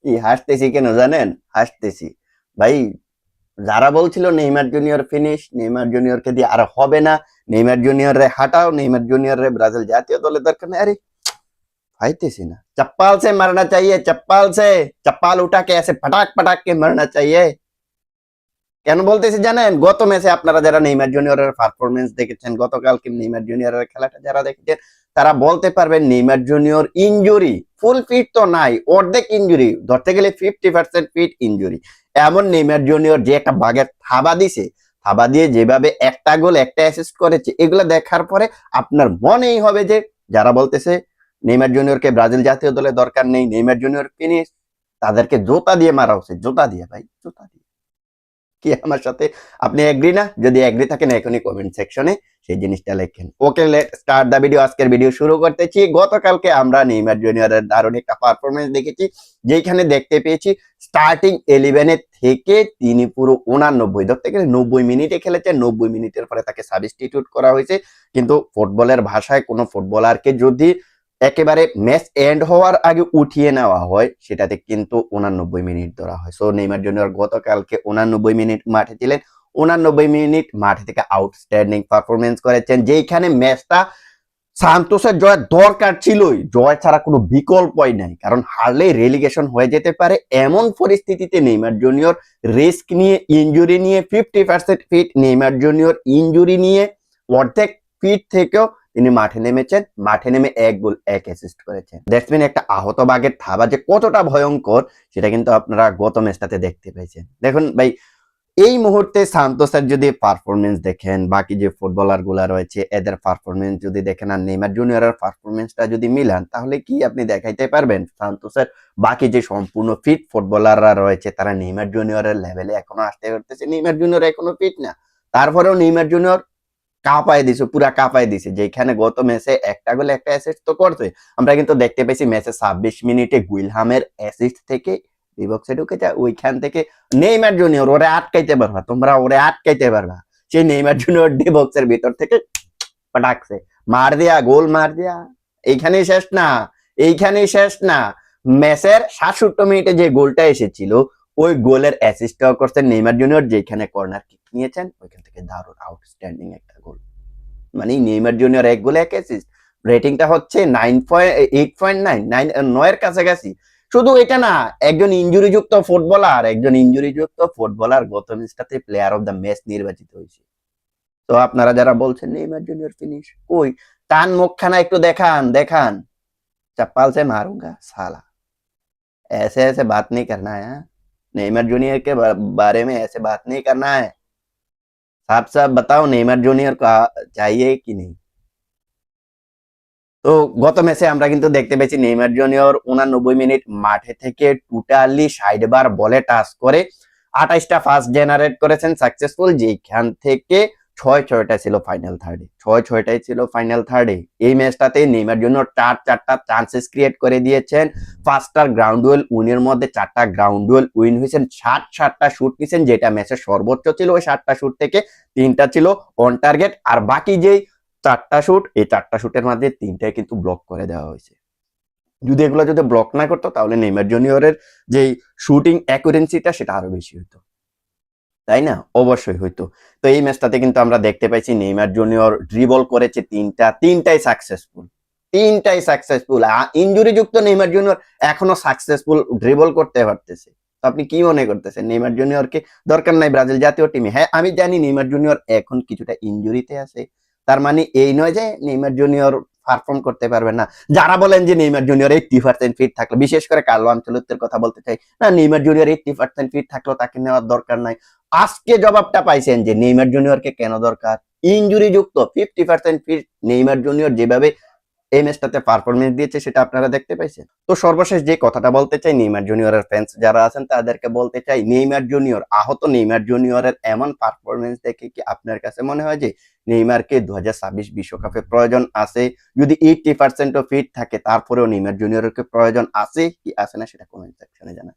কি হাসতেছি কেন জানেন? হাসতেছি ভাই, যারা বলছিল নেইমার জুনিয়র ফিনিশ, নেইমার জুনিয়রকে দিয়ে আর হবে না, নেইমার জুনিয়র রে হাটাও, নেইমার জুনিয়র রে ব্রাজিল জাতীয় দলে দরকার নেই, আরে फाइतेसी ना, चप्पल से मरना चाहिए, चप्पल से, चप्पल उठा के ऐसे पटाक पटाक के मरना चाहिए। কেন বলতেছি জানেন? গত ম্যাচে আপনারা যারা নেইমার জুনিয়রের পারফরমেন্স দেখেছেন, গতকালকে নেইমার জুনিয়রের খেলাটা যারা দেখেছেন, তারা বলতে পারবেন Neymar junior injury, full fit তো নাই, অর্ধেক ইনজুরি, ধরতে গেলে 50% ফিট ইনজুরি। এমন নেইমার জুনিয়র যে একটা বাগের থাবা দিছে, থাবা দিয়ে যেভাবে একটা গোল একটা অ্যাসিস্ট করেছে, এগুলো দেখার পরে আপনার মনেই হবে যে যারা বলতেছে নেইমার জুনিয়রকে ব্রাজিল জাতীয় দলে দরকার নেই, নেইমার জুনিয়র ফিনিশ, তাদেরকে জোতা দিয়ে মারা উচিত, জোতা দিয়ে ভাই, জোতা দিয়ে। কি আমার সাথে আপনি এগ্রি না? যদি এগ্রি থাকেন এখনই কমেন্ট সেকশনে সেই জিনিসটা লেখেন। ওকে, লেট স্টার্ট দা ভিডিও। আজকের ভিডিও শুরু করতেছি। গতকালকে আমরা নেইমার জুনিয়রের দারুণ একটা পারফরমেন্স দেখেছি, যেখানে দেখতে পেয়েছি স্টার্টিং 11 থেকে তিনি পুরো 89 ধরতে গেলে 90 মিনিটে খেলেছেন। 90 মিনিটের পরে তাকে সাবস্টিটিউট করা হয়েছে, কিন্তু ফুটবলের ভাষায় কোনো ফুটবলারকে যদি একেবারে ম্যাচ এন্ড হওয়ার আগে উঠিয়ে নেওয়া হয়, সেটাতে কিন্তু 89 মিনিট ধরা হয়। সো নেইমার জুনিয়র গতকালকে 89 মিনিট মাঠে ছিলেন, 89 মিনিট মাঠে থেকে আউটস্ট্যান্ডিং পারফরমেন্স করেছেন, যেখানে ম্যাচটা সান্তোসের জয় দরকার ছিলই, জয় ছাড়া কোনো বিকল্পই নাই, কারণ হারলে রেলিগেশন হয়ে যেতে পারে। এমন পরিস্থিতিতে নেইমার জুনিয়র রিস্ক নিয়ে, ইনজুরি নিয়ে, 50% ফিট নেইমার জুনিয়র ইনজুরি নিয়ে অর্ধেক ফিট থেকেও তিনি মাঠে নেমেছেন, মাঠে নেমে এক গোল এক অ্যাসিস্ট করেছেন। দ্যাটসমিন একটা আহত বাঘের থাবা যে কতটা ভয়ঙ্কর, সেটা কিন্তু আপনারা গত ম্যাচটাতে দেখতে পেয়েছেন। দেখুন ভাই, এই মুহূর্তে সান্তোসের যদি পারফরমেন্স দেখেন, বাকি যে ফুটবলার গুলা রয়েছে এদের পারফরমেন্স যদি দেখেন, আর নেইমার জুনিয়রের পারফরমেন্সটা যদি মিলান, তাহলে কি আপনি দেখাইতে পারবেন সান্তোসের বাকি যে সম্পূর্ণ ফিট ফুটবলাররা রয়েছে তারা নেইমার জুনিয়রের লেভেলে এখনো আসতে পারতেছে? নেইমার জুনিয়র এখনো ফিট না, তারপরেও নেইমার জুনিয়র কাঁপায় দিছে, পুরা কাঁপায় দিছে, যেখানে গত ম্যাচে একটা গোল একটা অ্যাসিস্ট তো করছে। আমরা কিন্তু দেখতে পেয়েছি ম্যাচে 26 মিনিটে গুইলহামের অ্যাসিস্ট থেকে বিবক্সে ঢুকে যায়, ওইখান থেকে নেইমার জুনিয়র ওরে আটকাইতে পারবা, তোমরা ওরে আটকাইতে পারবা, সেই নেইমার জুনিয়র ডি বক্সের ভিতর থেকে পটাকছে মার দিয়া, গোল মার দিয়া। এইখানেই শেষ না, এইখানেই শেষ না, ম্যাচের 67 মিনিটে যে গোলটা এসেছিল, ওই গোলের অ্যাসিস্টটাও করছেন নেইমার জুনিয়র, যেখানে কর্নার কিক নিয়েছেন, ওইখান থেকে দারুণ আউটস্ট্যান্ডিং একটা গোল। মানে নেইমার জুনিয়র এক গোলে এক অ্যাসিস্ট, রেটিংটা হচ্ছে 9.8.9, 9 এর কাছাকাছি। শুধু এটা না, একজন ইনজুরিযুক্ত ফুটবলার, একজন ইনজুরিযুক্ত ফুটবলার গত ম্যাচটাতে প্লেয়ার অফ দ্য ম্যাচ নির্বাচিত হয়েছে। তো আপনারা যারা বলছেন নেইমার জুনিয়র ফিনিশ, কই টান মুখখানা একটু দেখান, দেখান। चप्पल से मारूंगा साला, ऐसे ऐसे बात नहीं करना है। नेइमर जूनियर के बारे में ऐसे बात नहीं करना है। साफ साफ बताओ नेइमर जूनियर को चाहिए कि नहीं। তো গত ম্যাচে আমরা কিন্তু দেখতে পেয়েছি নেইমার জুনিয়র 89 মিনিট মাঠে থেকে টোটালি 60 বার বলে টাচ করে 28টা ফাস্ট জেনারেট করেছেন সাকসেসফুল, যেখান থেকে 6-6টা ছিল ফাইনাল থার্ডে, 6-6টাই ছিল ফাইনাল থার্ডে। এই ম্যাচটাতে নেইমার জুনিয়র 4-4টা চান্সেস ক্রিয়েট করে দিয়েছেন, 5টা গ্রাউন্ড ডুয়েল উইনের মধ্যে 4টা গ্রাউন্ড ডুয়েল উইন হয়েছেন, 60টা শুট নিয়েছেন, যেটা ম্যাচের সর্বোচ্চ ছিল। ওই 60টা শুট থেকে 3টা ছিল অন টার্গেট, আর বাকি যেই 4টা শুট, এই 4টা শুটের মধ্যে 3টাই কিন্তু ব্লক করে দেওয়া হয়েছে। যদি এগুলো যদি ব্লক না করতো, তাহলে নেইমার জুনিয়রের যে শুটিং অ্যাকুরেন্সিটা সেটা আরো বেশি হতো, তাই না? অবশ্যই হইতো। তো এই ম্যাচটাতে কিন্তু আমরা দেখতে পাইছি নেইমার জুনিয়র ড্রিবল করেছে 3টাই সাকসেসফুল, 3টাই সাকসেসফুল। ইনজুরি যুক্ত নেইমার জুনিয়র এখনো সাকসেসফুল ড্রিবল করতে পারতেছে। তো আপনি কি মনে করতেছেন নেইমার জুনিয়রকে দরকার নাই ব্রাজিল জাতীয় টিমে? হ্যাঁ, আমি জানি নেইমার জুনিয়র এখন কিছুটা ইনজুরিতে আছে, তার মানে এই নয় যে নেইমার জুনিয়র পারফর্ম করতে পারবেন না। যারা বলেন যে নেইমার জুনিয়র 80% ফিট থাকলো, বিশেষ করে কার্লো আনচেলত্তির কথা বলতে চাই, না নেইমার জুনিয়র 80% ফিট থাকলো তাকে নেওয়ার দরকার নাই। আজকে জবাবটা পাইছেন যে নেইমার জুনিয়রকে কেন দরকার। ইনজুরি যুক্ত 50% ফিট নেইমার জুনিয়র যেভাবে এই ম্যাচটাতে পারফরমেন্স দিয়েছে সেটা আপনারা দেখতে পাইছেন। তো সর্বশেষ যে কথাটা বলতে চাই, নেইমার জুনিয়রের ফ্যান্স যারা আছেন তাদেরকে বলতে চাই, নেইমার জুনিয়র, আহত নেইমার জুনিয়রের এমন পারফরমেন্স দেখে কি আপনার কাছে মনে হয় যে নেইমারকে 2026 বিশ্বকাপে প্রয়োজন আছে? যদি 80% ফিট থাকে তারপরেও নেইমার জুনিয়রকে প্রয়োজন আছে কি আছে না, সেটা কমেন্ট সেকশনে জানান।